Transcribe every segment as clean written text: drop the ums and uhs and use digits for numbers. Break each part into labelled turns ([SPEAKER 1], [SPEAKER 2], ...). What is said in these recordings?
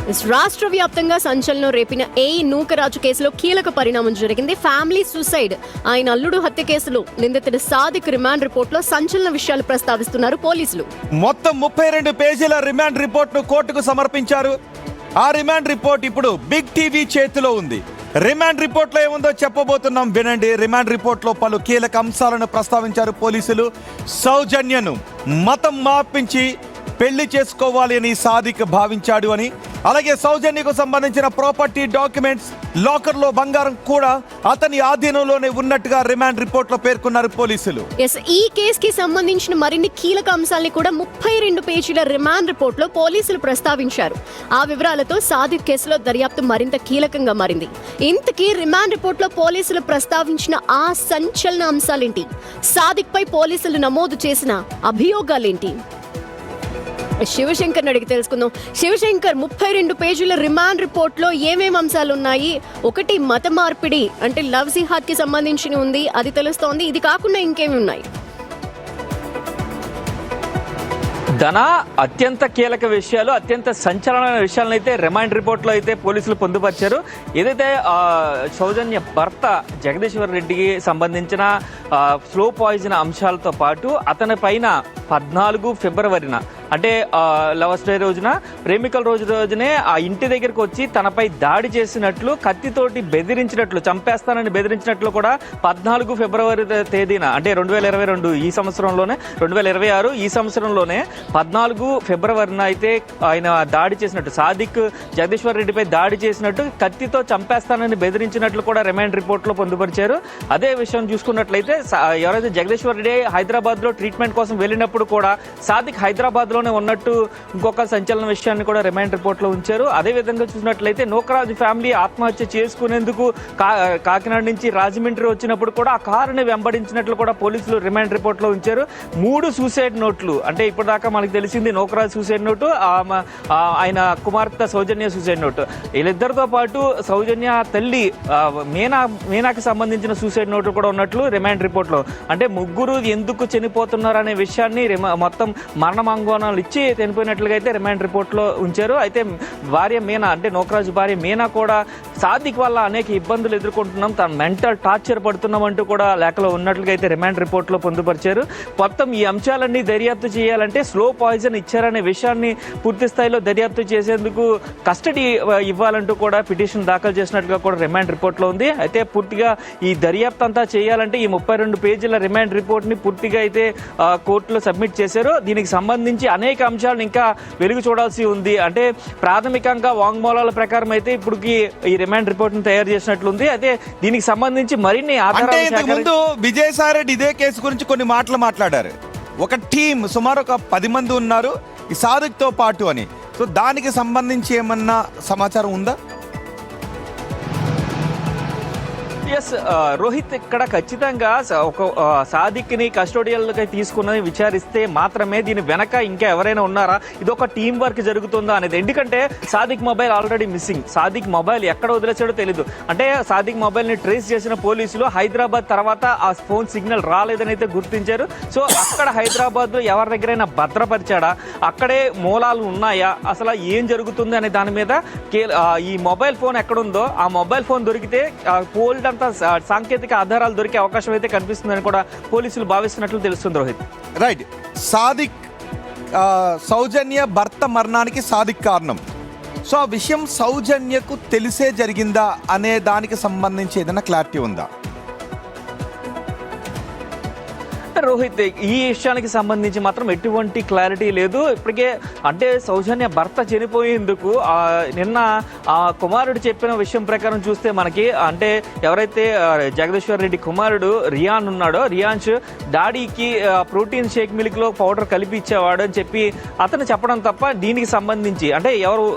[SPEAKER 1] రాష్ట్ర వ్యాప్తంగా సంచలనం రేపిన నూకరాజు కేసులో కీలక పరిణామం జరిగింది. ఫ్యామిలీ సూసైడ్, ఆయన అల్లుడు హత్య కేసులో నిందితుడు సాదిక్ రిమాండ్ రిపోర్ట్ లో సంచలన విషయాలు ప్రస్తావిస్తున్నారు పోలీసులు.
[SPEAKER 2] మొత్తం 32 పేజీల రిమాండ్ రిపోర్ట్ ను కోర్టుకు సమర్పించారు. ఆ రిమాండ్ రిపోర్ట్ ఇప్పుడు బిగ్ టీవీ చేతిలో ఉంది. రిమాండ్ రిపోర్ట్ లో ఏముందో చెప్పబోతున్నాం, వినండి. రిమాండ్ రిపోర్ట్ లో పలు కీలక అంశాలను ప్రస్తావించారు పోలీసులు. సౌజన్యను మతం మార్పించి పెళ్లి చేసుకోవాలి అని సాదిక్ భావించాడు అని, అలాగే సౌజన్యకు సంబంధించిన ప్రాపర్టీ డాక్యుమెంట్స్, లాకర్ లో బంగారం కూడా అతని ఆధీనంలోనే ఉన్నట్టుగా రిమాండ్ రిపోర్ట్ లో పేర్కొన్నారు పోలీసులు.
[SPEAKER 1] ఈ కేసు కి సంబంధించిన మరిన్ని కీలక అంశాలని కూడా 32 పేజీల రిమాండ్ రిపోర్ట్ లో పోలీసులు ప్రస్తావించారు. ఆ వివరాలతో సాదిక్ కేసులో దర్యాప్తు మరింత కీలకంగా మారింది. ఇంతకీ రిమాండ్ రిపోర్ట్ లో పోలీసులు ప్రస్తావించిన ఆ సంచలన అంశాలేంటి? సాదిక్ పై పోలీసులు నమోదు చేసిన అభియోగాలేంటి? శివశంకర్ అడిగి తెలుసుకుందాం. శివశంకర్, 32 పేజీల రిమాండ్ రిపోర్ట్ లో ఏమేమి అంశాలు ఉన్నాయి? ఒకటి మత మార్పిడి, అంటే లవ్ జిహాద్ కి సంబంధించి ఉంది, అది తెలుస్తోంది. ఇది కాకుండా ఇంకేమి ఉన్నాయి?
[SPEAKER 3] ధన అత్యంత కీలక విషయాలు, అత్యంత సంచలనమైన విషయాలను అయితే రిమాండ్ రిపోర్ట్లో అయితే పోలీసులు పొందుపరిచారు. ఏదైతే సౌజన్య భర్త జగదీశ్వర్ రెడ్డికి సంబంధించిన స్లో పాయిజన్ అంశాలతో పాటు అతని పైన 14 ఫిబ్రవరిన, అంటే లవర్స్ డే రోజున, ప్రేమికల రోజునే ఆ ఇంటి దగ్గరకు వచ్చి తనపై దాడి చేసినట్లు, కత్తితోటి బెదిరించినట్లు, చంపేస్తానని బెదిరించినట్లు కూడా 14 ఫిబ్రవరి తేదీన, అంటే 2022 ఈ సంవత్సరంలోనే, 2026 ఈ సంవత్సరంలోనే 14 ఫిబ్రవరిన అయితే ఆయన దాడి చేసినట్టు, సాదిక్ జగదీశ్వర్ రెడ్డిపై దాడి చేసినట్టు, కత్తితో చంపేస్తానని బెదిరించినట్లు కూడా రిమాండ్ రిపోర్ట్లో పొందుపరిచారు. అదే విషయం చూసుకున్నట్లయితే ఎవరైతే జగదీశ్వర్ రెడ్డి హైదరాబాద్లో ట్రీట్మెంట్ కోసం వెళ్ళినప్పుడు కూడా సాదిక్ హైదరాబాద్లో ఉన్నట్టు ఇంకొక సంచలన విషయాన్ని కూడా రిమాండ్ రిపోర్ట్ లో ఉంచారు. అదే విధంగా చూసినట్లయితే నూకరాజు ఫ్యామిలీ ఆత్మహత్య చేసుకునేందుకు కాకినాడ నుంచి రాజమండ్రి వచ్చినప్పుడు కూడా ఆ కారుని వెంబడించినట్లు కూడా పోలీసులు రిమాండ్ రిపోర్ట్ లో ఉంచారు. 3 సూసైడ్ నోట్లు, అంటే ఇప్పటిదాకా మనకు తెలిసింది నూకరాజు సూసైడ్ నోటు, ఆయన కుమార్తె సౌజన్య సూసైడ్ నోటు. వీళ్ళిద్దరితో పాటు సౌజన్య తల్లి మీనాకి సంబంధించిన సూసైడ్ నోటు కూడా ఉన్నట్లు రిమాండ్ రిపోర్ట్ లో, అంటే ముగ్గురు ఎందుకు చనిపోతున్నారు అనే విషయాన్ని మొత్తం మరణమాంగోనాలు ఇచ్చి చనిపోయినట్లుగా అయితే రిమాండ్ రిపోర్ట్ లో ఉంచారు. అయితే భార్య మీనా, అంటే నూకరాజు భార్య మీనా కూడా సాదిక్ వల్ల అనేక ఇబ్బందులు ఎదుర్కొంటున్నాం, తన మెంటల్ టార్చర్ పడుతున్నాం అంటూ కూడా లేఖలో ఉన్నట్లుగా అయితే రిమాండ్ రిపోర్ట్ లో పొందుపరిచారు. మొత్తం ఈ అంశాలన్నీ దర్యాప్తు చేయాలంటే స్లో పాయిజన్ ఇచ్చారనే విషయాన్ని పూర్తి స్థాయిలో దర్యాప్తు చేసేందుకు కస్టడీ ఇవ్వాలంటూ కూడా పిటిషన్ దాఖలు చేసినట్లుగా కూడా రిమాండ్ రిపోర్ట్ లో ఉంది. అయితే పూర్తిగా ఈ దర్యాప్తు అంతా చేయాలంటే ఈ 32 పేజీల రిమాండ్ రిపోర్ట్ ని పూర్తిగా అయితే కోర్టులో సబ్మిట్ చేశారు. దీనికి సంబంధించి అనేక అంశాలను ఇంకా వెలుగు చూడాల్సి ఉంది. అంటే ప్రాథమికంగా వాంగ్మూలాల ప్రకారం అయితే ఇప్పటికి ఈ రిమాండ్ రిపోర్ట్ ని తయారు చేసినట్లుంది. అయితే దీనికి సంబంధించి మరిన్ని
[SPEAKER 2] ముందు విజయసాయి రెడ్డి ఇదే కేసు గురించి కొన్ని మాటలు మాట్లాడారు. ఒక టీం సుమారు ఒక 10 మంది ఉన్నారు ఈ సాదిక్ తో పాటు అని. సో దానికి సంబంధించి ఏమన్నా సమాచారం ఉందా?
[SPEAKER 3] ఎస్ రోహిత్, ఇక్కడ ఖచ్చితంగా ఒక సాదిక్ని కస్టోడియల్గా తీసుకున్నది విచారిస్తే మాత్రమే దీని వెనక ఇంకా ఎవరైనా ఉన్నారా, ఇది ఒక టీం వర్క్ జరుగుతుందా అనేది. ఎందుకంటే Sadiq mobile already missing, Sadiq mobile ఎక్కడ వదిలేసాడో తెలీదు. అంటే సాదిక్ మొబైల్ని ట్రేస్ చేసిన పోలీసులు హైదరాబాద్ తర్వాత ఆ ఫోన్ సిగ్నల్ రాలేదని అయితే గుర్తించారు. సో అక్కడ హైదరాబాద్లో ఎవరి దగ్గరైనా భద్రపరిచాడా, అక్కడే మూలాలు ఉన్నాయా, అసలు ఏం జరుగుతుంది అనే దాని మీద ఈ మొబైల్ ఫోన్ ఎక్కడుందో ఆ మొబైల్ ఫోన్ దొరికితే పోల్డ్ సాంకేతిక ఆధారాలు దొరికే అవకాశం అయితే కనిపిస్తుందని కూడా పోలీసులు భావిస్తున్నట్లు తెలుస్తుంది రోహిత్.
[SPEAKER 2] రైట్. సాదిక్ సౌజన్య భర్త మరణానికి సాదిక్ కారణం. సో ఆ విషయం సౌజన్యకు తెలిసే జరిగిందా అనే దానికి సంబంధించి ఏదైనా క్లారిటీ ఉందా?
[SPEAKER 3] రోహిత్, ఈ విషయానికి సంబంధించి మాత్రం ఎటువంటి క్లారిటీ లేదు ఇప్పటికే. అంటే సౌజన్య భర్త చనిపోయేందుకు నిన్న ఆ కుమారుడు చెప్పిన విషయం ప్రకారం చూస్తే మనకి, అంటే ఎవరైతే జగదీశ్వర్ రెడ్డి కుమారుడు రియాన్ ఉన్నాడో, రియాన్స్ డాడీకి ప్రోటీన్ షేక్ మిల్క్ లో పౌడర్ కలిపి ఇచ్చేవాడు అని చెప్పి అతను చెప్పడం తప్ప దీనికి సంబంధించి, అంటే ఎవరు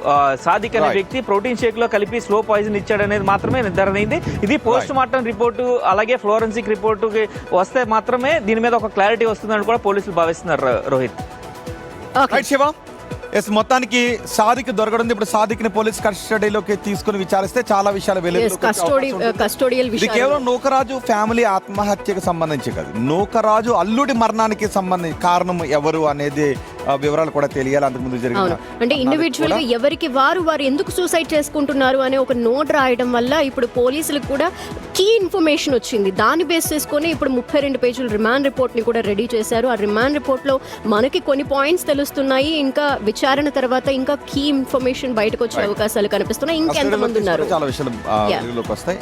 [SPEAKER 3] సాదిక్ అనే వ్యక్తి ప్రోటీన్ షేక్ లో కలిపి స్లో పాయిజన్ ఇచ్చాడనేది మాత్రమే నిర్ధారణ అయింది. ఇది పోస్ట్ మార్టం రిపోర్టు అలాగే ఫ్లోరెన్సిక్ రిపోర్టుకి వస్తే మాత్రమే దీని మీద ఒక క్లారిటీ వస్తుందని కూడా పోలీసులు భావిస్తున్నారు రోహిత్.
[SPEAKER 2] శివ, ఎస్, మొత్తానికి సాదిక్ దొరకడం. ఇప్పుడు సాదిక్ ని పోలీస్ కస్టడీలోకి తీసుకుని విచారిస్తే చాలా విషయాలు ఇది కేవలం నూకరాజు ఫ్యామిలీ ఆత్మహత్యకు సంబంధించి కాదు, నూకరాజు అల్లుడి మరణానికి సంబంధించి కారణం ఎవరు అనేది వివరాలు కూడా తెలియాలి. అంతకుముందు
[SPEAKER 1] అవును,
[SPEAKER 2] జరిగిన
[SPEAKER 1] అంటే ఇండివిజువల్ గా ఎవరికి వారు ఎందుకు సూసైడ్ చేసుకుంటున్నారు అనే ఒక నోట్ రాయడం వల్ల ఇప్పుడు పోలీసులకు కూడా కీ ఇన్ఫర్మేషన్ వచ్చింది. దాన్ని బేస్ చేసుకొని ఇప్పుడు 32 పేజీల రిమాండ్ రిపోర్ట్ ని కూడా రెడీ చేశారు. ఆ రిమాండ్ రిపోర్ట్ లో మనకి కొన్ని పాయింట్స్ తెలుస్తున్నాయి. ఇంకా విచారణ తర్వాత ఇంకా కీ ఇన్ఫర్మేషన్ బయటకు వచ్చే అవకాశాలు కనిపిస్తున్నాయి. ఇంకెంతమంది ఉన్నారు
[SPEAKER 2] చాలా విషయాలు వెలుగులోకి వస్తాయి.